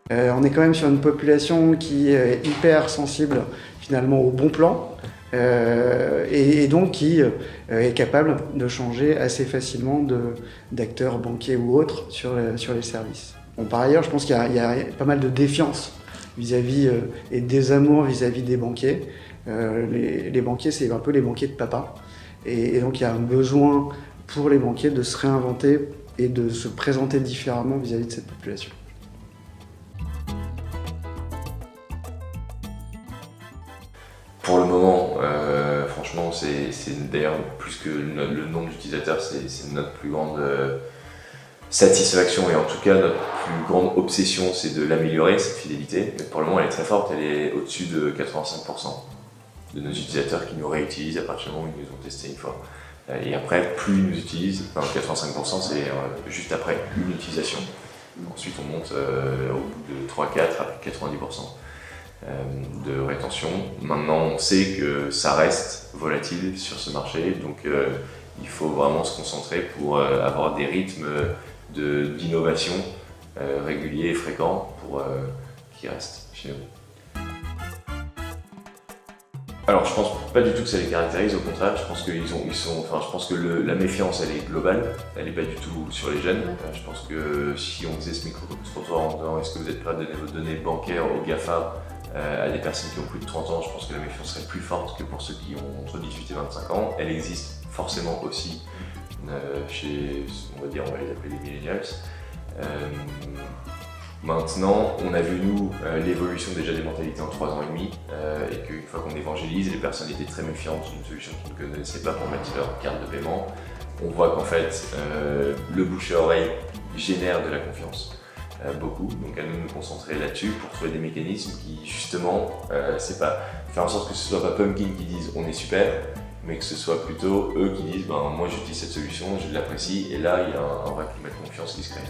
On est quand même sur une population qui est hyper sensible finalement au bon plan et donc qui est capable de changer assez facilement d'acteurs banquiers ou autres sur les services. Bon, par ailleurs, je pense qu'il y a pas mal de défiance vis-à-vis et de désamour vis-à-vis des banquiers. Les banquiers, c'est un peu les banquiers de papa. Et donc il y a un besoin pour les banquiers de se réinventer et de se présenter différemment vis-à-vis de cette population. Pour le moment, franchement, c'est d'ailleurs plus que le nombre d'utilisateurs, c'est notre plus grande satisfaction et en tout cas notre plus grande obsession, c'est de l'améliorer, cette fidélité. Mais pour le moment, elle est très forte, elle est au-dessus de 85% de nos utilisateurs qui nous réutilisent à partir du moment où ils nous ont testé une fois. Et après, plus ils nous utilisent, enfin 85% c'est juste après une utilisation. Ensuite, on monte au bout de 3-4 à 90%. De rétention. Maintenant, on sait que ça reste volatile sur ce marché, donc il faut vraiment se concentrer pour avoir des rythmes d'innovation réguliers et fréquents pour qu'ils restent chez nous. Alors, je pense pas du tout que ça les caractérise, au contraire, je pense je pense que la méfiance, elle est globale, elle est pas du tout sur les jeunes. Je pense que si on faisait ce micro-trottoir en disant est-ce que vous êtes prêts à donner vos données bancaires aux GAFA à des personnes qui ont plus de 30 ans, je pense que la méfiance serait plus forte que pour ceux qui ont entre 18 et 25 ans. Elle existe forcément aussi chez, on va les appeler les millennials. Maintenant, on a vu, nous, l'évolution déjà des mentalités en 3 ans et demi, et qu'une fois qu'on évangélise, les personnes étaient très méfiantes d'une solution qu'ils ne connaissaient pas pour mettre leur carte de paiement. On voit qu'en fait, le bouche à oreille génère de la confiance. Beaucoup, donc à nous concentrer là-dessus pour trouver des mécanismes qui justement, c'est pas faire en sorte que ce soit pas Pumpkin qui disent on est super, mais que ce soit plutôt eux qui disent moi j'utilise cette solution, je l'apprécie, et là il y a un vrai climat de confiance qui se crée.